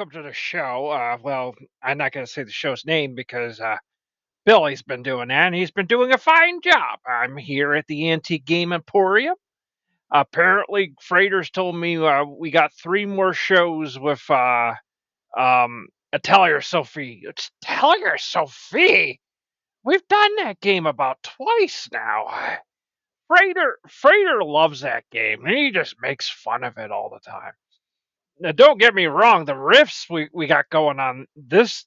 welcome to the show. Well, I'm not going to say the show's name because Billy's been doing that, and he's been doing a fine job. I'm here at the Antique Game Emporium. Apparently, Frater's told me we got three more shows with Atelier Sophie. It's Atelier Sophie. We've done that game about twice now. Frater loves that game, and he just makes fun of it all the time. Now, don't get me wrong, the riffs we got going on this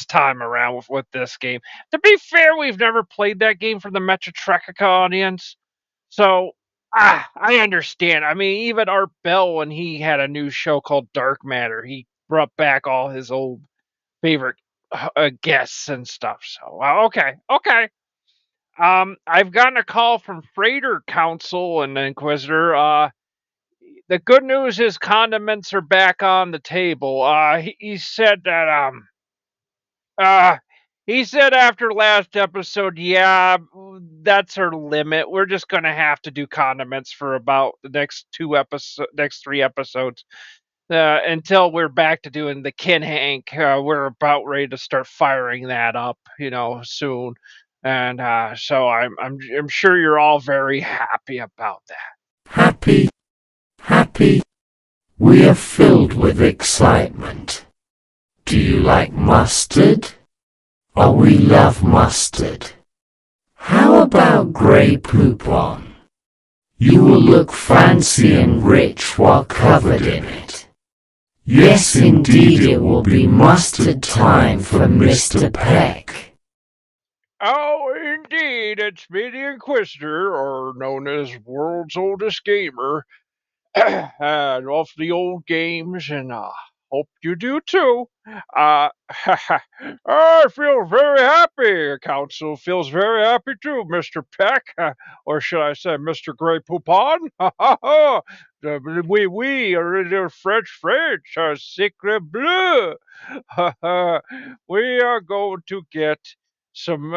time around with this game. To be fair, we've never played that game for the Metrotretica audience, so I understand. I mean, even Art Bell, when he had a new show called Dark Matter, he brought back all his old favorite guests and stuff. So okay. I've gotten a call from Frater Council and Inquisitor. The good news is condiments are back on the table. He said that uh he said after last episode, yeah, that's our limit. We're just gonna have to do condiments for about the next 3 episodes, until we're back to doing the Kin Hank. We're about ready to start firing that up, soon, and so I'm sure you're all very happy about that. Happy, happy. We are filled with excitement. Do you like mustard? Oh, we love mustard. How about grey poupon? You will look fancy and rich while covered in it. Yes, indeed, it will be mustard time for Mr. Peck. Oh, indeed, it's me, the Inquisitor, or known as world's oldest gamer, and off the old games, and hope you do too. I feel very happy. Council feels very happy too, Mr. Peck, or should I say, Mr. Grey Poupon? Oui, original French, sacre bleu. We are going to get some.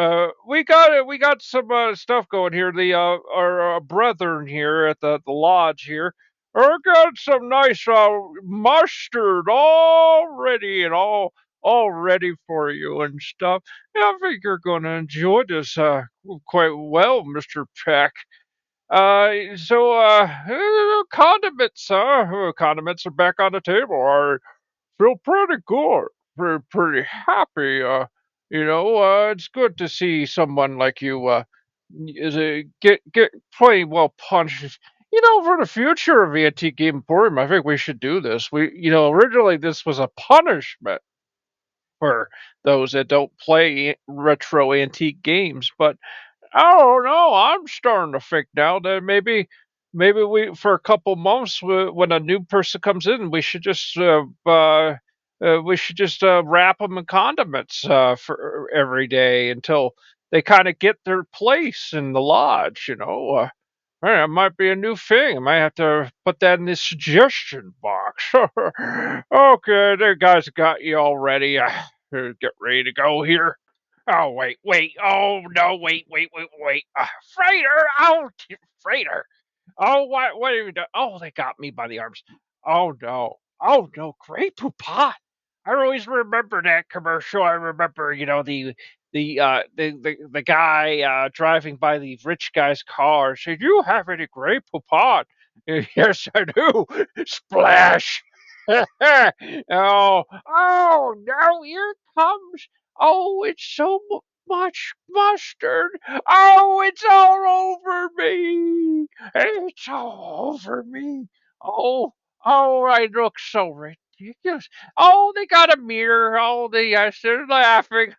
We got some stuff going here. Our brethren here at the lodge here. I got some nice mustard all ready and all ready for you and stuff. Yeah, I think you're going to enjoy this quite well, Mr. Peck. Condiments, huh? Condiments are back on the table. I feel pretty good, pretty happy. It's good to see someone like you is a get pretty well punched. For the future of Antique Game Emporium, I think we should do this. Originally this was a punishment for those that don't play retro antique games, but I don't know. I'm starting to think now that maybe we for a couple months when a new person comes in, we should just wrap them in condiments for every day until they kind of get their place in the lodge. It might be a new thing. I might have to put that in the suggestion box. Okay, the guys got you all ready. Get ready to go here. Oh, wait. Oh, no, wait. Frater! Oh, Frater! Oh, what have you done? Oh, they got me by the arms. Oh, no. Oh, no. Great Poupon. I always remember that commercial. I remember, the guy driving by the rich guy's car said, "You have any Grey Poupon?" Yes, I do. Splash. Oh, no, here comes. Oh, it's so much mustard. Oh, it's all over me. It's all over me. Oh, I look so ridiculous. Oh, they got a mirror. Oh, they're laughing.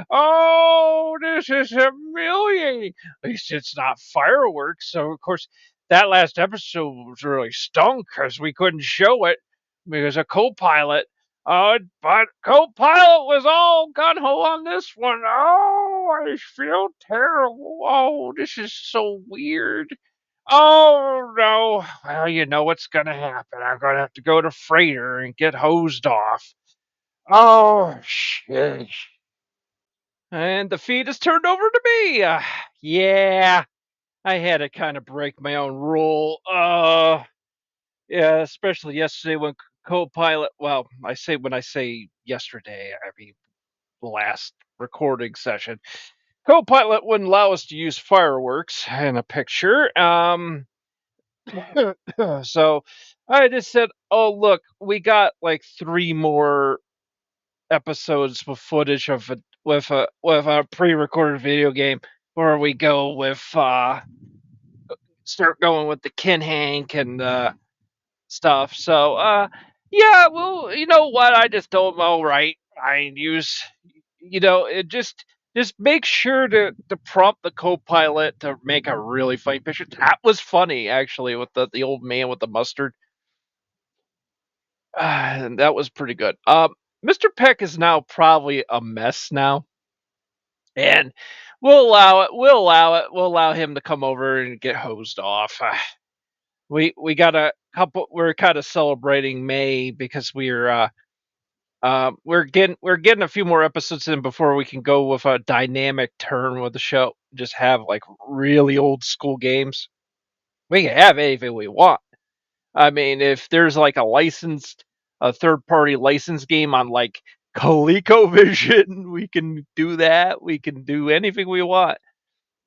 Oh, this is humiliating. At least it's not fireworks. So, of course, that last episode was really stunk because we couldn't show it because of co-pilot. But co-pilot was all gun ho on this one. Oh, I feel terrible. Oh, this is so weird. Oh no. Well, you know what's gonna happen. I'm gonna have to go to Frater and get hosed off. Oh shit. And the feed is turned over to me. Yeah, I had to kind of break my own rule. Yeah, especially yesterday when co-pilot. Well, when I say yesterday, I mean the last recording session. Co-pilot wouldn't allow us to use fireworks in a picture. So I just said, "Oh, look, we got like 3 more episodes with footage of with a pre-recorded video game where we go with start going with the Ken Hank and stuff." So yeah, well, you know what? I just told him, all right, I use, it just make sure to prompt the co-pilot to make a really funny picture. That was funny actually with the old man with the mustard. And that was pretty good. Mr. Peck is now probably a mess now, and we'll allow it. We'll allow it. We'll allow him to come over and get hosed off. We got a couple. We're kind of celebrating May because we're getting a few more episodes in before we can go with a dynamic turn with the show. Just have like really old school games. We can have anything we want. I mean, if there's like a third party licensed game on like ColecoVision, we can do that. We can do anything we want,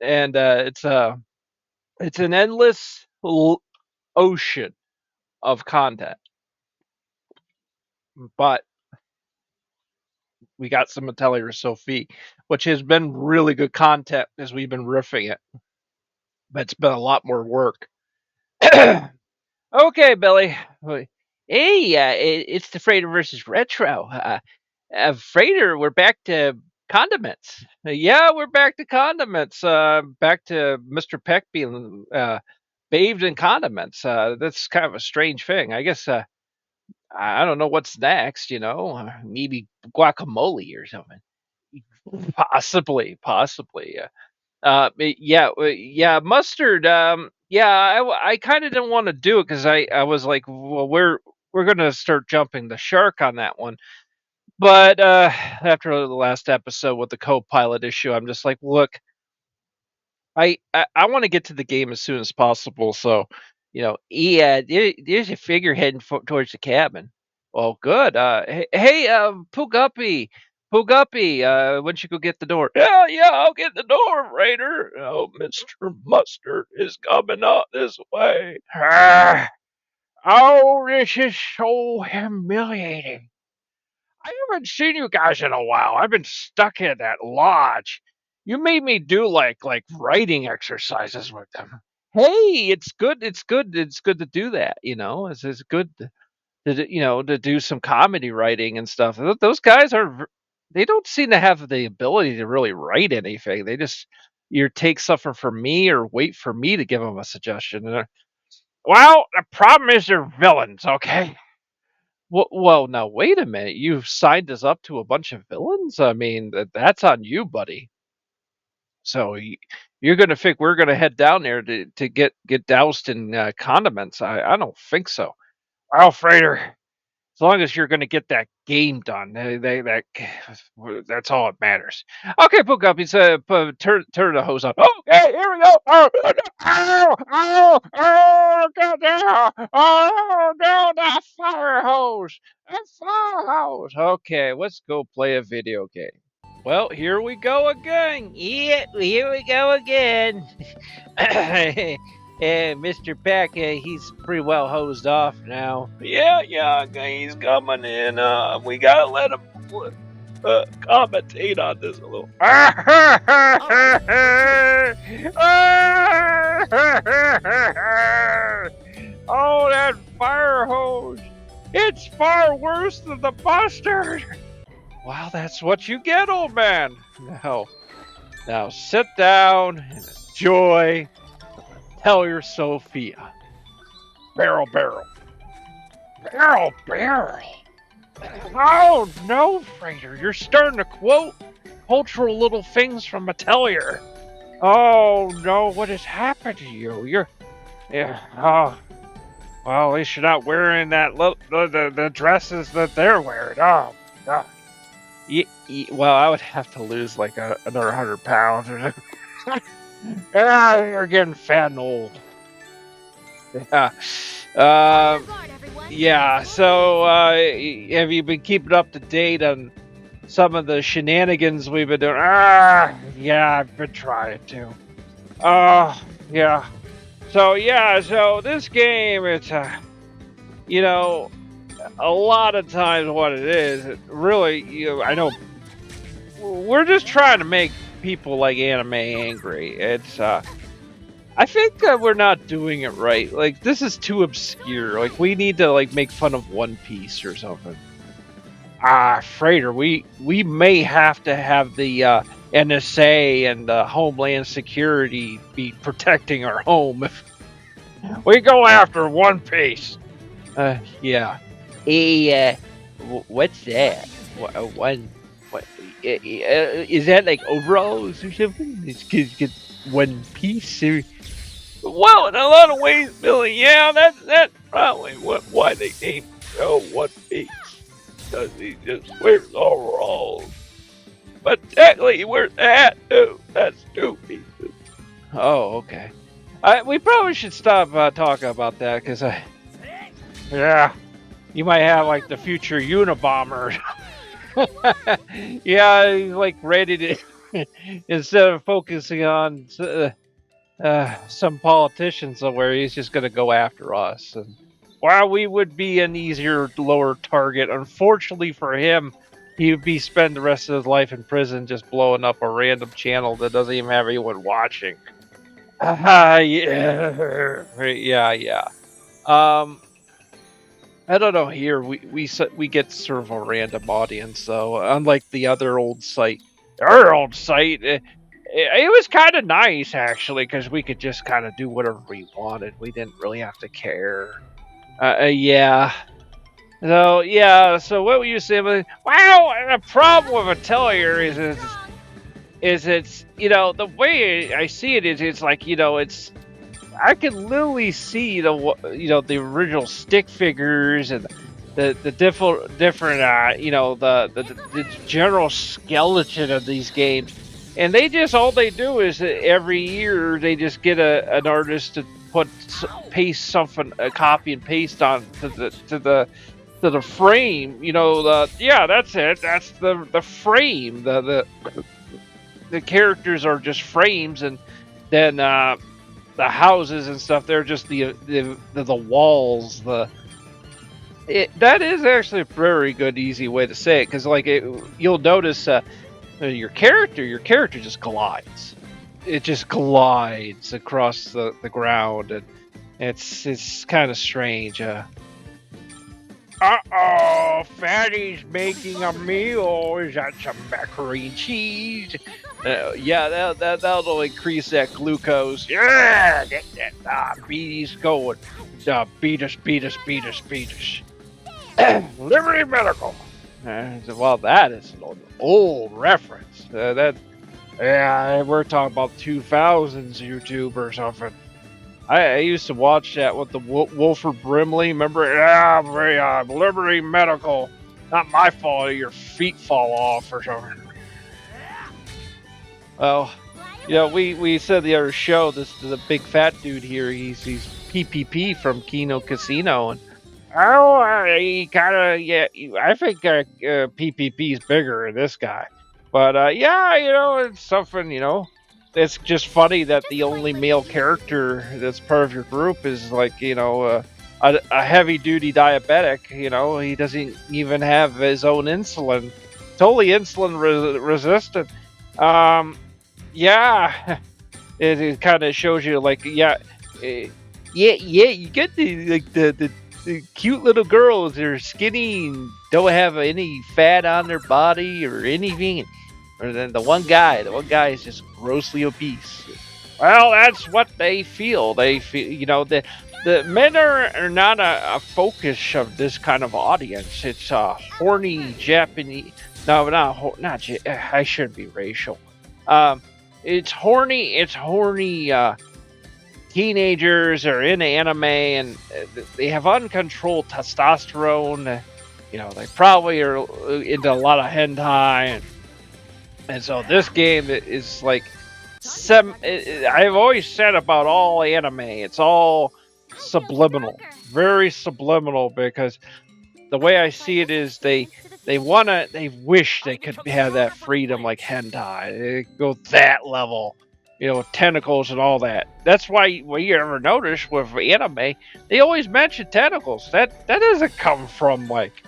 and it's an endless ocean of content. But we got some Atelier Sophie, which has been really good content as we've been riffing it, but it's been a lot more work. Okay, Billy. Hey, it's the Frater versus Retro. Frater, we're back to condiments. Yeah, we're back to condiments. Back to Mr. Peck being bathed in condiments. That's kind of a strange thing. I guess I don't know what's next. Maybe guacamole or something. Possibly. Yeah, mustard. Yeah, I kind of didn't want to do it because I was like, well, we're gonna start jumping the shark on that one. But after the last episode with the co-pilot issue, I'm just like, look, I want to get to the game as soon as possible. So, yeah, there's a figure heading towards the cabin. Well, good. Hey, Pooguppy, why don't you go get the door? Yeah, I'll get the door, Raider. Oh, Mr. Mustard is coming up this way. Oh, this is so humiliating. I haven't seen you guys in a while. I've been stuck in that lodge. You made me do like writing exercises with them. Hey, it's good. It's good. It's good to do that. It's good to do some comedy writing and stuff. Those guys they don't seem to have the ability to really write anything. They just either take something from me or wait for me to give them a suggestion. Well, the problem is they're villains. Okay. Well, now wait a minute. You've signed us up to a bunch of villains. I mean, that's on you, buddy. So you're gonna think we're gonna head down there to get doused in condiments? I don't think so. Well, Frater, as long as you're gonna get that game done, that's all that matters. Okay, Pook up. He's turn the hose on. Okay, here we go. God, no, that fire hose. That fire hose. Okay, let's go play a video game. Well, here we go again. Yeah, here we go again. Mr. Peck, he's pretty well hosed off now. Yeah, he's coming in. We gotta let him commentate on this a little. Oh, that fire hose! It's far worse than the mustard. Well, that's what you get, old man. Now sit down and enjoy. Tell your Sophia. Barrel. Oh, no, Frater. You're starting to quote cultural little things from Atelier. Oh, no, what has happened to you? Oh, well, at least you're not wearing the dresses that they're wearing. Oh, God. Well, I would have to lose like another 100 pounds. Yeah, you're getting fat and old. Yeah. Yeah. So, have you been keeping up to date on some of the shenanigans we've been doing? Yeah, I've been trying to. Yeah. So yeah, so this game, it's you know, a lot of times what it is, it really, I know we're just trying to make people like anime angry. It's I think that we're not doing it right. Like this is too obscure. Like we need to like make fun of One Piece or something. Frater, we may have to have the NSA and Homeland Security be protecting our home if we go after One Piece. Yeah. Hey, what's that? One, what? Is that like overalls or something? It's One Piece. Well, in a lot of ways, Billy. Yeah, that's probably why they named One Piece. Because he just wears overalls. But technically, he wears a hat too. That's 2 pieces. Oh, okay. We probably should stop talking about that because yeah, you might have like the future Unabomber. Yeah, he's like ready to instead of focusing on some politicians somewhere, he's just going to go after us. And while we would be an easier, lower target, unfortunately for him, he would be spend the rest of his life in prison just blowing up a random channel that doesn't even have anyone watching. Yeah. Um, I don't know. Here we get sort of a random audience, though. Unlike the other old site, our old site, it was kind of nice actually because we could just kind of do whatever we wanted. We didn't really have to care. Yeah. So yeah. So what were you saying? Wow. The problem with Atelier is it's the way I see it is it's like it's I can literally see the original stick figures and the different the general skeleton of these games, and they just all they do is every year they just get an artist to paste something, a copy and paste on to the frame. That's it. That's the frame. The characters are just frames, and then the houses and stuff, they're just the walls. That is actually a very good easy way to say it because you'll notice your character just glides. It just glides across the ground, and it's kind of strange. Fatty's making a meal. Is that some macaroni and cheese? Yeah, that'll increase that glucose. Yeah, get that beaties going. Beat us. Liberty Medical. Well, that is an old reference. We're talking about 2000s YouTube or something. I used to watch that with the Wilford Brimley. Remember? Yeah, Liberty Medical. Not my fault. Your feet fall off or something. Well, we said the other show. The big fat dude here. He's PPP from Kino Casino, and he kind of I think PPP is bigger than this guy, but it's something. It's just funny that the only male character that's part of your group is like a heavy duty diabetic. He doesn't even have his own insulin. Totally insulin resistant. Yeah, it kind of shows you you get the cute little girls. They're skinny and don't have any fat on their body or anything. Or then the one guy is just grossly obese. Well, that's what they feel. They feel, the men are not a focus of this kind of audience. It's a horny Japanese. No, not. I shouldn't be racial. It's horny. Teenagers are into anime and they have uncontrolled testosterone. They probably are into a lot of hentai, and so this game is like I've always said about all anime, it's all subliminal, very subliminal, because the way I see it is they wish they could have that freedom like hentai. They go that level, tentacles and all that. That's why when you ever notice with anime, they always mention tentacles. That doesn't come from like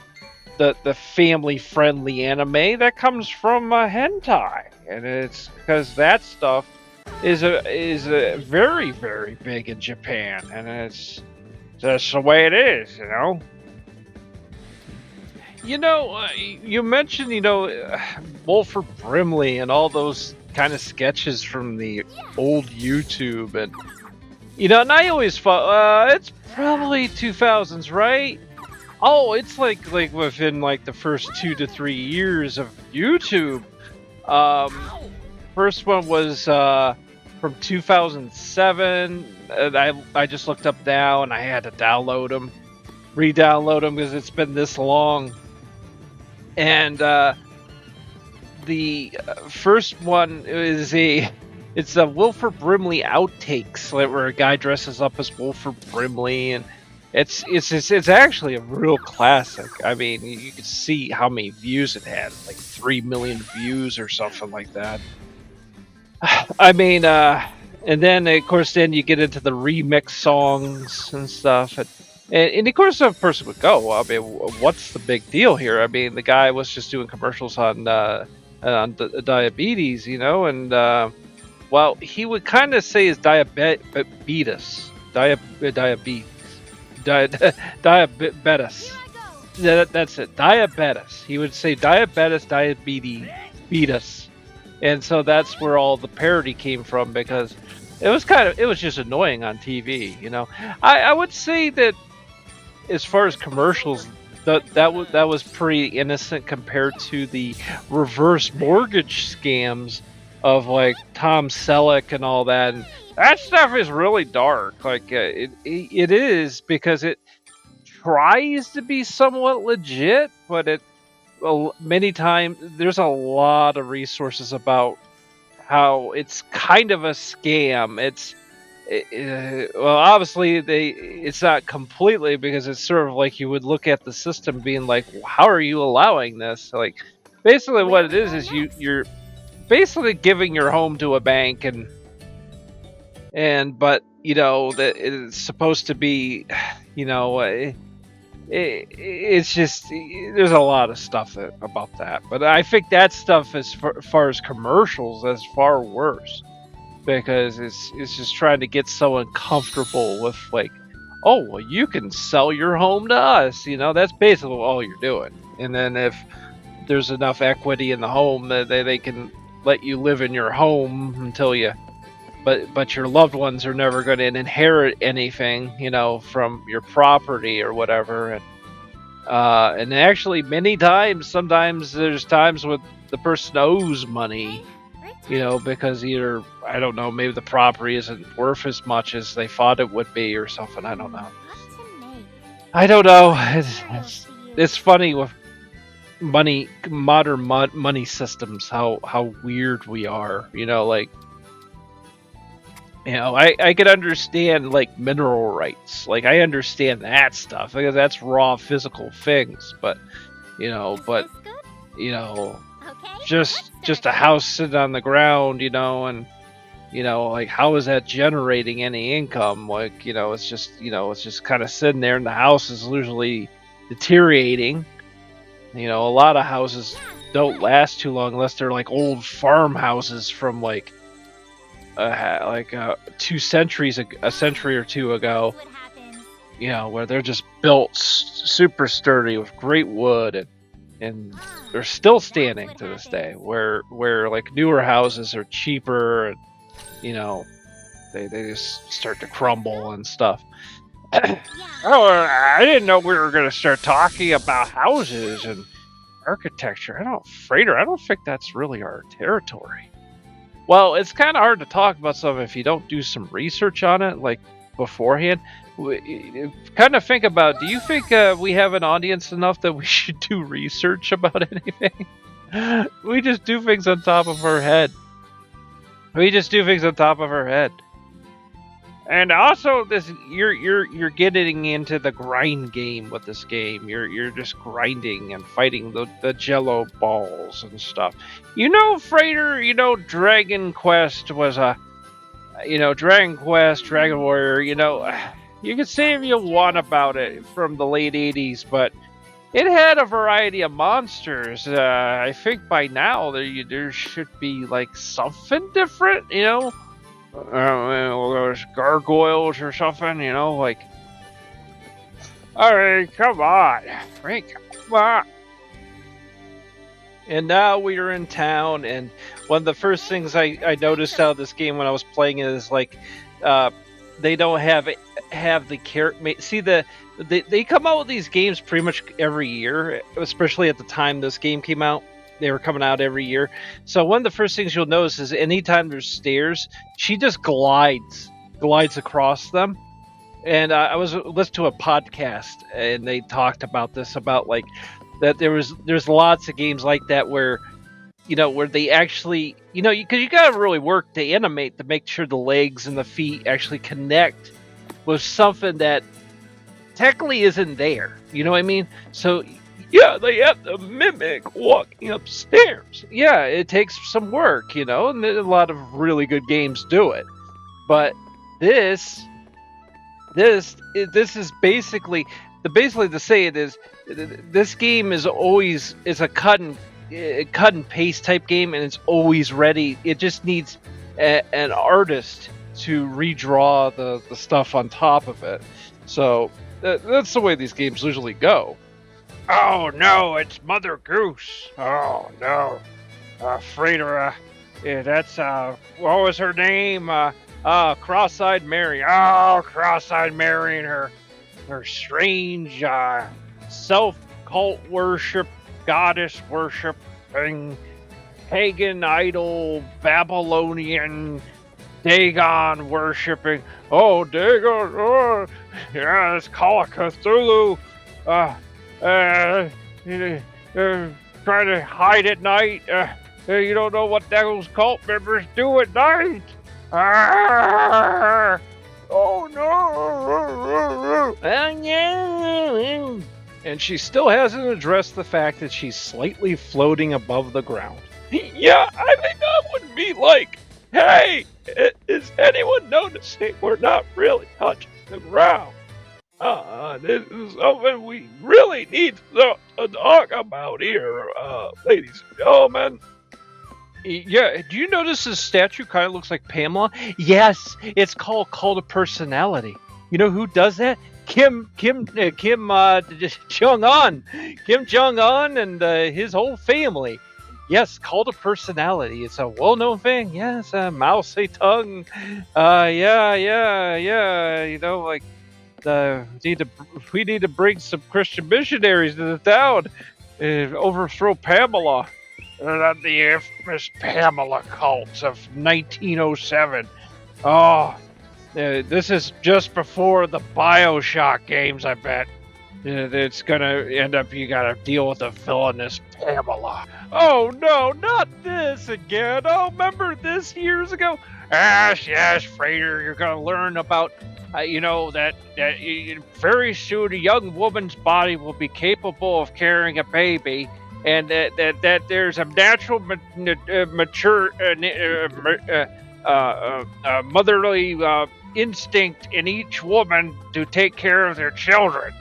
the family friendly anime. That comes from hentai, and it's because that stuff is a very very big in Japan, and it's just the way it is. You mentioned, Wolford Brimley and all those kind of sketches from the old YouTube, and I always thought, it's probably 2000s, right? Oh, it's like within like the first 2 to 3 years of YouTube. First one was from 2007. And I just looked up now, and I had to download them, re-download them because it's been this long. And the first one it's a Wilford Brimley outtakes, where a guy dresses up as Wilford Brimley, and it's actually a real classic. I mean, you can see how many views it had, like 3 million views or something like that. I mean, and then of course, then you get into the remix songs and stuff, and of course, a person would go, well, I mean, what's the big deal here? I mean, the guy was just doing commercials on diabetes, and well, he would kind of say his diabetes, diabetes. Diabetes. That's it. Diabetes. He would say diabetes, betus. And so that's where all the parody came from, because it was just annoying on TV, I would say that as far as commercials, that was pretty innocent compared to the reverse mortgage scams of like Tom Selleck and all that. And that stuff is really dark. Like it is, because it tries to be somewhat legit, but many times there's a lot of resources about how it's kind of a scam. Well, obviously it's not completely, because it's sort of like you would look at the system being like, how are you allowing this? Like, basically what it is you're basically giving your home to a bank, but that it's supposed to be, it's just, there's a lot of stuff about that. But I think that stuff, as far as commercials, is far worse, because it's just trying to get someone comfortable with, like, oh, well, you can sell your home to us. That's basically all you're doing. And then if there's enough equity in the home, that they can let you live in your home until you, but your loved ones are never going to inherit anything, from your property or whatever. And actually, sometimes there's times when the person owes money, because either, I don't know, maybe the property isn't worth as much as they thought it would be or something. I don't know. It's funny with modern money systems, how weird we are. I could understand like mineral rights. Like, I understand that stuff, because that's raw physical things. But just a house sitting on the ground, and like, how is that generating any income? Like, it's just kind of sitting there, and the house is usually deteriorating. A lot of houses don't last too long unless they're like old farmhouses from like 2 centuries, a century or two ago, where they're just built super sturdy with great wood, and they're still standing to this day. Where like newer houses are cheaper, and they just start to crumble and stuff. Oh, I didn't know we were going to start talking about houses and architecture. Frater, I don't think that's really our territory. Well, it's kind of hard to talk about stuff if you don't do some research on it, like, beforehand. Kind of think about, do you think we have an audience enough that we should do research about anything? We just do things on top of our head. And also, this you're getting into the grind game with this game. You're just grinding and fighting the Jello balls and stuff. Frater. Dragon Quest was a Dragon Quest, Dragon Warrior. You could say if you want about it from the late '80s, but it had a variety of monsters. I think by now there should be like something different. Those gargoyles or something, like. All right, come on, Frank, come on. And now we are in town, and one of the first things I noticed out of this game when I was playing it is like, they don't have the character. See they come out with these games pretty much every year, especially at the time this game came out. They were coming out every year. So one of the first things you'll notice is anytime there's stairs, she just glides across them. And I was listening to a podcast, and they talked about this, about like that there's lots of games like that where where they actually because you gotta really work to animate to make sure the legs and the feet actually connect with something that technically isn't there. You know what I mean? So yeah, they have to mimic walking upstairs. Yeah, it takes some work, and a lot of really good games do it. But this is basically to say it is, this game is a cut and paste type game, and it's always ready. It just needs an artist to redraw the stuff on top of it. So that's the way these games usually go. Oh no, it's Mother Goose. Oh no, Frater. Yeah, that's what was her name? Cross-eyed Mary. Oh, cross-eyed Mary and her strange self-cult worship, goddess worshiping, pagan idol, Babylonian, Dagon worshiping. Oh, Dagon! Oh, yeah, it's Call of Cthulhu. Trying to hide at night. You don't know what those cult members do at night. Oh no! And she still hasn't addressed the fact that she's slightly floating above the ground. Yeah, I think that would be like, hey, is anyone noticing we're not really touching the ground? This is something we really need to talk about here, ladies and gentlemen. Yeah, do you notice his statue kind of looks like Pamela? Yes, it's called Cult of Personality. You know who does that? Kim Jong-un. Kim Jong-un and his whole family. Yes, Cult of Personality. It's a well-known thing. Yes, Mao Zedong. Yeah. Like, we need to bring some Christian missionaries to the town and overthrow Pamela. The infamous Pamela cult of 1907. Oh, this is just before the BioShock games, I bet. It's gonna end up, you gotta deal with the villainous Pamela. Oh no, not this again. Oh, remember this years ago? Yes, Frater, you're gonna learn about, that very soon a young woman's body will be capable of carrying a baby, and that there's a natural motherly instinct in each woman to take care of their children.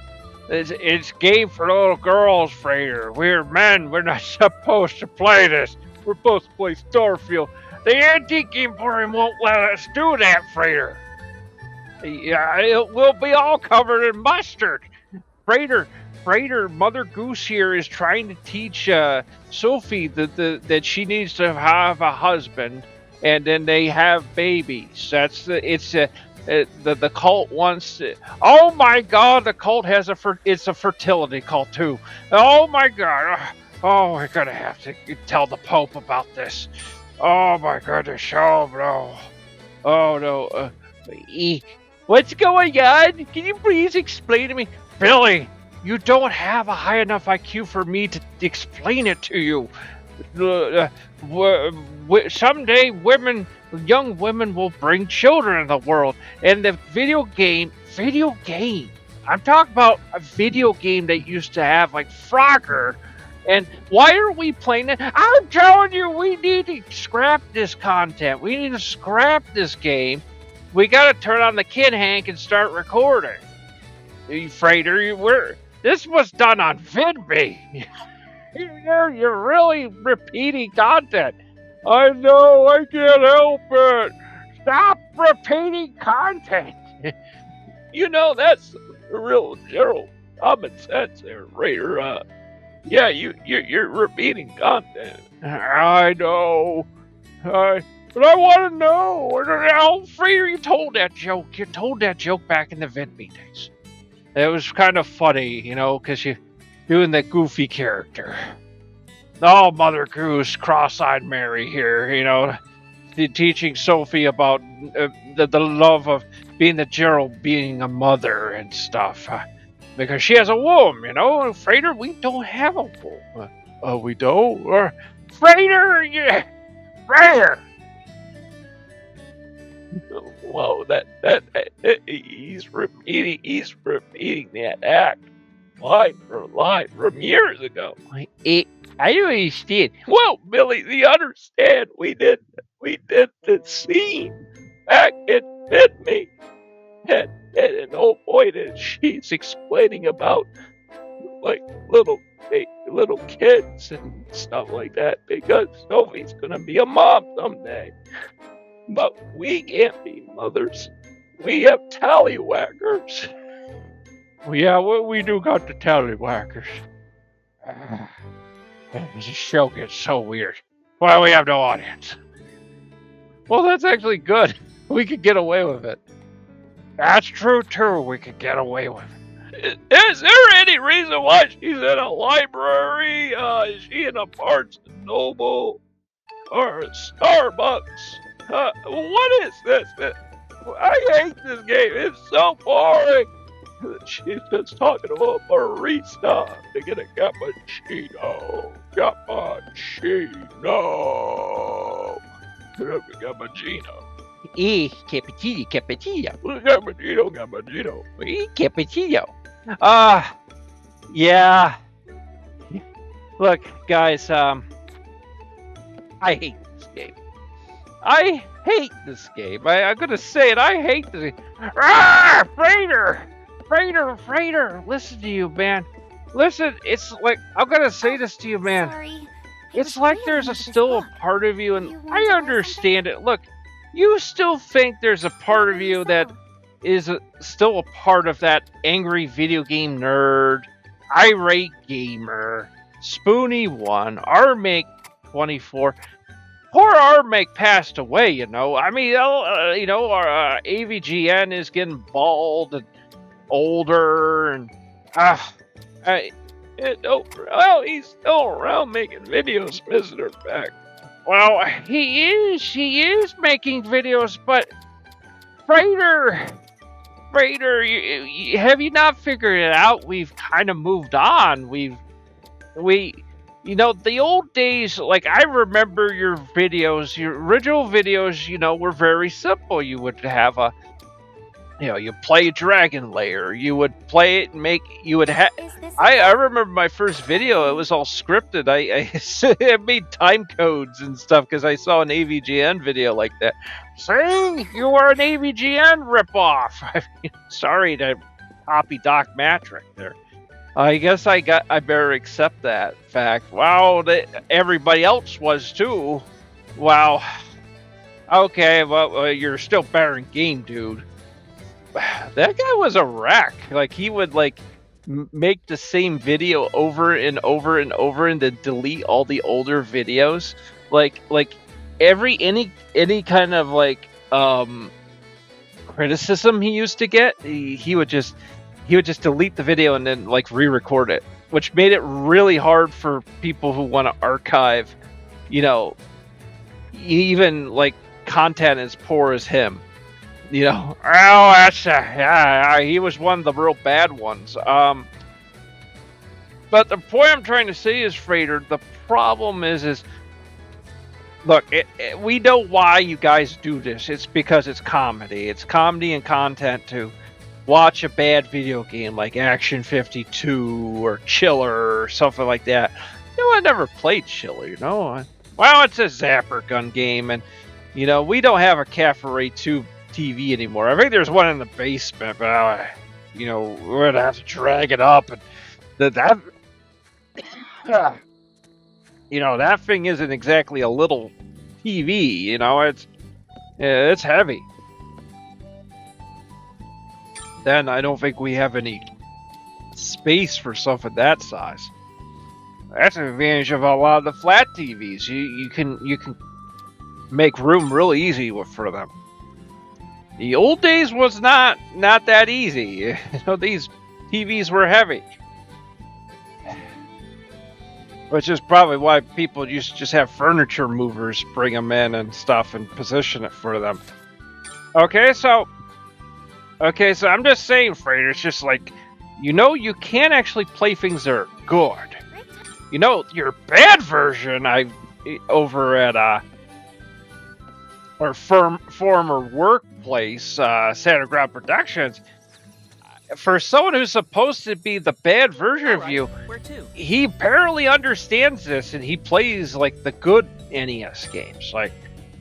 It's game for little girls, Frater. We're men. We're not supposed to play this. We're supposed to play Starfield. The Antique Emporium won't let us do that, Frater. Yeah, it will be all covered in mustard. Frater, Mother Goose here is trying to teach Sophie that she needs to have a husband, and then they have babies. The cult wants to, oh my God, the cult has it's a fertility cult too. Oh my God. Oh, we're gonna have to tell the Pope about this. Oh my goodness. Oh no. Oh no. What's going on? Can you please explain to me? Billy, you don't have a high enough IQ for me to explain it to you. Someday young women will bring children in the world, and the video game. I'm talking about a video game that used to have like Frogger. And why are we playing it? I'm telling you, we need to scrap this content. We need to scrap this game. We got to turn on the Kid Hank and start recording. Frater, this was done on VidMe. You're really repeating content. I know, I can't help it. Stop repeating content. That's real general common sense there, Raider. Yeah, you're repeating content. I know. But I want to know. Frater, you told that joke. You told that joke back in the VidMe days. It was kind of funny, because you're doing that goofy character. Oh, Mother Goose, cross-eyed Mary here, teaching Sophie about the love of being being a mother and stuff. Because she has a womb, Frater, we don't have a womb. Oh, we don't? Frater, yeah. Frater! Whoa, he's repeating that act line for line from years ago. I don't understand. Well, Billy, the understand we did the scene back in VidMe, and oh boy, did she's explaining about like little kids and stuff like that, because Sophie's gonna be a mom someday. But we can't be mothers. We have tallywhackers. Well, yeah, we do got the tallywhackers. This show gets so weird. Well, we have no audience. Well, that's actually good. We could get away with it. That's true, too. We could get away with it. Is there any reason why she's in a library? Is she in a Barnes & Noble? Or a Starbucks? What is this? I hate this game. It's so boring. She's just talking about barista to get a cappuccino. Cappuccino. Cappuccino. Cappuccino. Cappuccino. Cappuccino. Yeah. Look, guys, I hate this game. I hate this game. I'm gonna say it. I hate this game. Frater, listen to you, man. Listen, it's like, I'm gonna say this to you, man. Sorry. It's like there's still a part of you, and I understand it. Look, you still think there's a part of you that is still a part of that angry video game nerd, irate gamer, Spoony1, Armake24. Poor Armake passed away, I mean, our AVGN is getting bald and older, and he's still around making videos, Mr. Peck. Well, he is making videos, but Frater, have you not figured it out? We've kind of moved on. The old days, like, I remember your videos, your original videos, were very simple. You would have you play Dragon Lair, you would play it and I remember my first video, it was all scripted. I made time codes and stuff because I saw an AVGN video like that. See, you were an AVGN ripoff. I mean, sorry to copy Doc Matrick there. I guess I better accept that fact. Wow, everybody else was too. Wow. Okay, well, you're still better in game, dude. That guy was a wreck. Like, he would make the same video over and over and over, and then delete all the older videos. Like any kind of criticism he used to get, he would just delete the video and then re-record it, which made it really hard for people who want to archive, even content as poor as him. Oh, that's he was one of the real bad ones. But the point I'm trying to say is, Frater, the problem is look, we know why you guys do this. It's because it's comedy. It's comedy and content to watch a bad video game like Action 52 or Chiller or something like that. I never played Chiller, Well, it's a zapper gun game, and, we don't have a Cafe 2 TV anymore. I think there's one in the basement, but, we're going to have to drag it up. And that that thing isn't exactly a little TV, it's heavy. Then I don't think we have any space for something that size. That's an advantage of a lot of the flat TVs. You can make room really easy for them. The old days was not that easy. These TVs were heavy. Which is probably why people used to just have furniture movers bring them in and stuff and position it for them. Okay, so I'm just saying, Frater, it's just like, you can actually play things that are good. Your bad version, over at our former workplace, Santa Ground Productions, for someone who's supposed to be the bad version of you, he apparently understands this, and he plays like the good NES games. Like,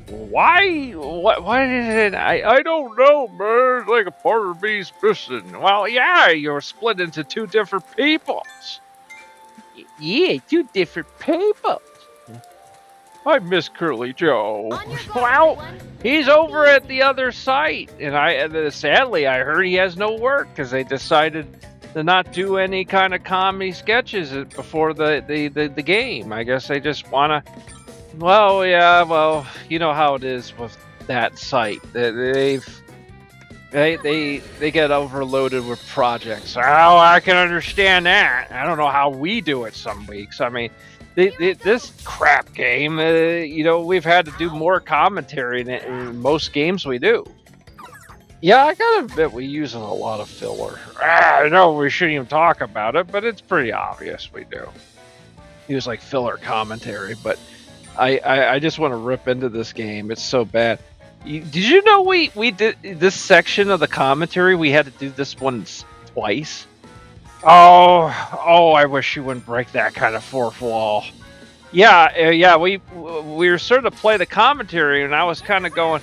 why? Why did it? I don't know, man. Like a part of me's missing. Well, yeah, you're split into two different peoples. Yeah, two different peoples. I miss Curly Joe. Well, he's over at the other site, and sadly, I heard he has no work because they decided to not do any kind of comedy sketches before the game. I guess they just want to. Well, yeah, well, you know how it is with that site. They get overloaded with projects. Oh, I can understand that. I don't know how we do it some weeks. I mean, this crap game, we've had to do more commentary than in most games we do. Yeah, I gotta admit we use a lot of filler. I know we shouldn't even talk about it, but it's pretty obvious we do. Use like filler commentary, but I just want to rip into this game. It's so bad. Did you know we did this section of the commentary? We had to do this one twice. Oh! I wish you wouldn't break that kind of fourth wall. Yeah. We were starting to play the commentary, and I was kind of going,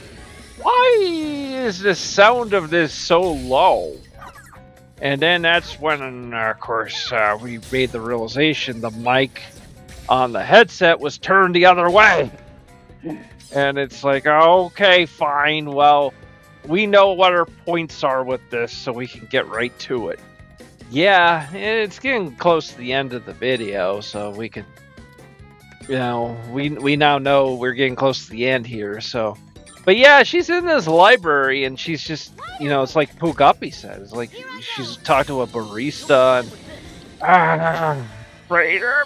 "Why is the sound of this so low?" And then that's when, of course, we made the realization the mic on the headset was turned the other way. And it's like, okay, fine. Well, we know what our points are with this, so we can get right to it. Yeah, it's getting close to the end of the video, so we can, we now know we're getting close to the end here, so. But yeah, she's in this library, and she's just, it's like Pooh Guppy said. It's like she's talking to a barista, and, Frater,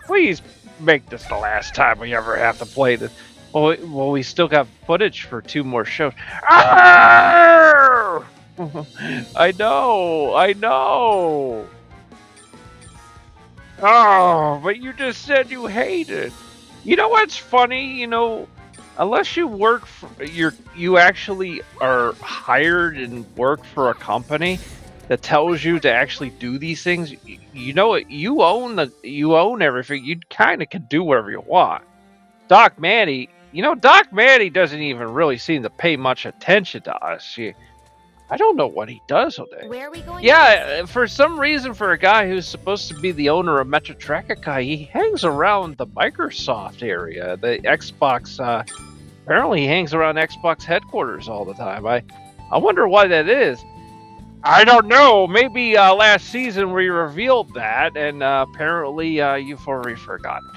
please make this the last time we ever have to play this. Well, we still got footage for 2 more shows. I know. Oh, but you just said you hated. You know what's funny? Unless you work for you actually are hired and work for a company that tells you to actually do these things. You own everything. You kind of can do whatever you want. Doc Manny doesn't even really seem to pay much attention to us. I don't know what he does all day. Where are we going? Yeah, for some reason, for a guy who's supposed to be the owner of Metro Trakikai, he hangs around the Microsoft area. The Xbox, apparently he hangs around Xbox headquarters all the time. I wonder why that is. I don't know. Maybe last season we revealed that, and apparently you've already forgotten.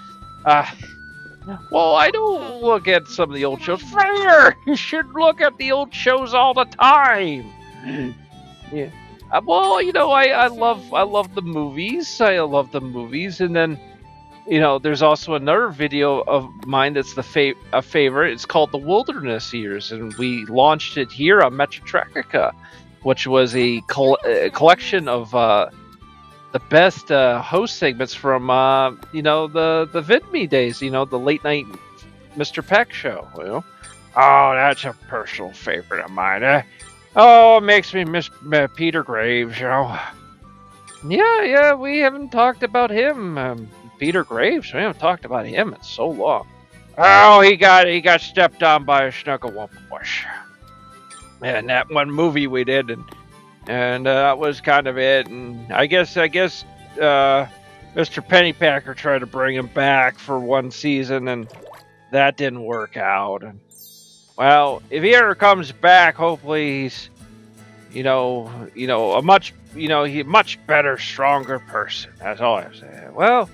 Well, I don't look at some of the old shows. Frater, you should look at the old shows all the time. Yeah. Well, I love the movies. I love the movies, and then, there's also another video of mine that's a favorite. It's called The Wilderness Years, and we launched it here on Metro Trakica, which was a collection of the best host segments from the VidMe days. The late night Mr. Peck show. Oh, that's a personal favorite of mine. It makes me miss Peter Graves. Yeah, we haven't talked about him. Peter Graves. We haven't talked about him in so long. Oh, he got stepped on by a Snugglewumpush. And that one movie we did, and that was kind of it. And I guess Mr. Pennypacker tried to bring him back for one season, and that didn't work out. And well, if he ever comes back, hopefully he's a much better, stronger person. That's all I'm saying. Well,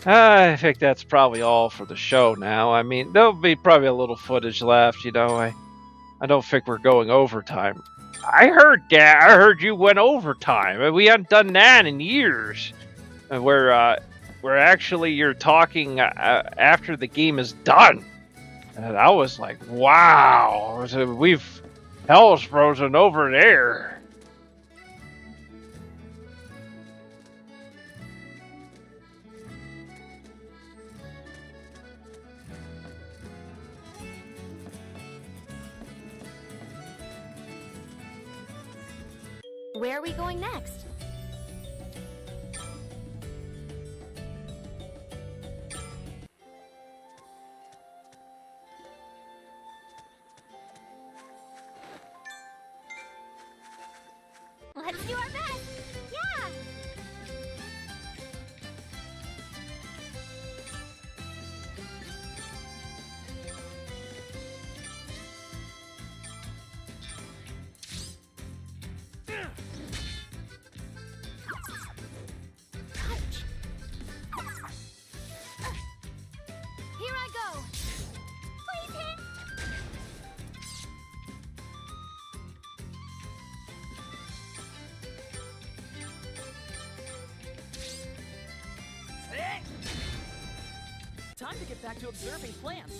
I think that's probably all for the show now. I mean, there'll be probably a little footage left. I don't think we're going overtime. I heard that. I heard you went overtime. We haven't done that in years. Where actually you're talking after the game is done. And I was like, wow. Hell's frozen over there. Where are we going next? Let's do our best! Yeah! Ouch! Here I go! Please hit! Time to get back to observing plants.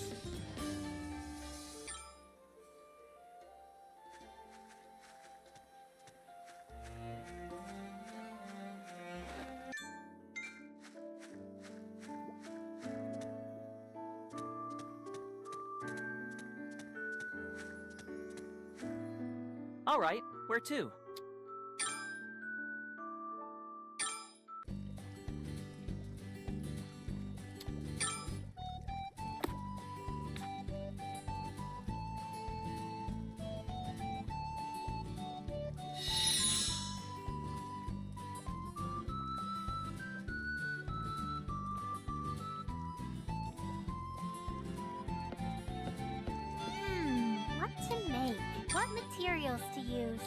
All right, where to? What to make? What materials to use?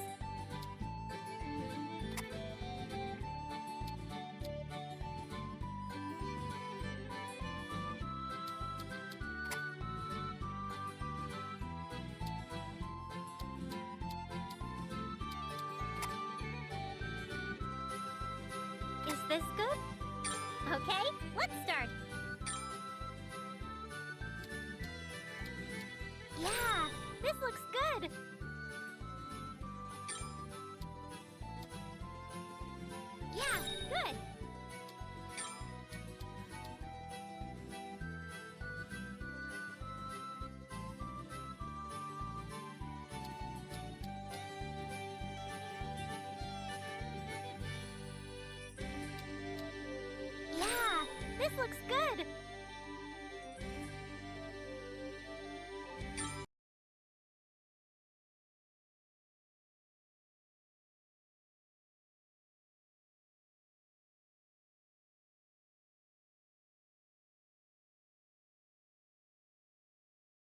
Is this good? Okay, let's start. Yeah, this looks good. Yeah, good. Yeah, this looks good.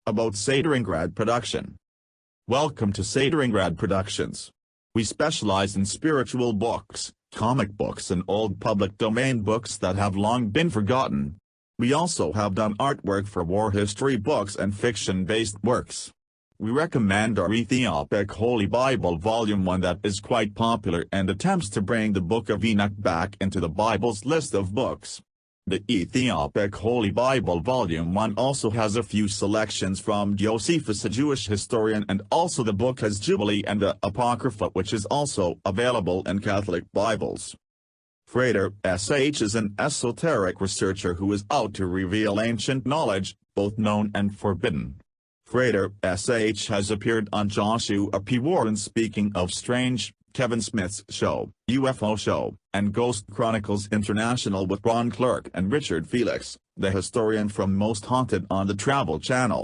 About Sateringrad Production. Welcome to Sateringrad Productions. We specialize in spiritual books, comic books and old public domain books that have long been forgotten. We also have done artwork for war history books and fiction-based works. We recommend our PECK Holy Bible Volume 1 that is quite popular and attempts to bring the Book of Enoch back into the Bible's list of books. The PECK Holy Bible Volume 1 also has a few selections from Josephus, a Jewish historian, and also the book has Jubilee and the Apocrypha, which is also available in Catholic Bibles. Frater SH is an esoteric researcher who is out to reveal ancient knowledge, both known and forbidden. Frater SH has appeared on Joshua P. Warren's Speaking of Strange, Kevin Smith's show, UFO Show, and Ghost Chronicles International with Ron Clark and Richard Felix, the historian from Most Haunted on the Travel Channel.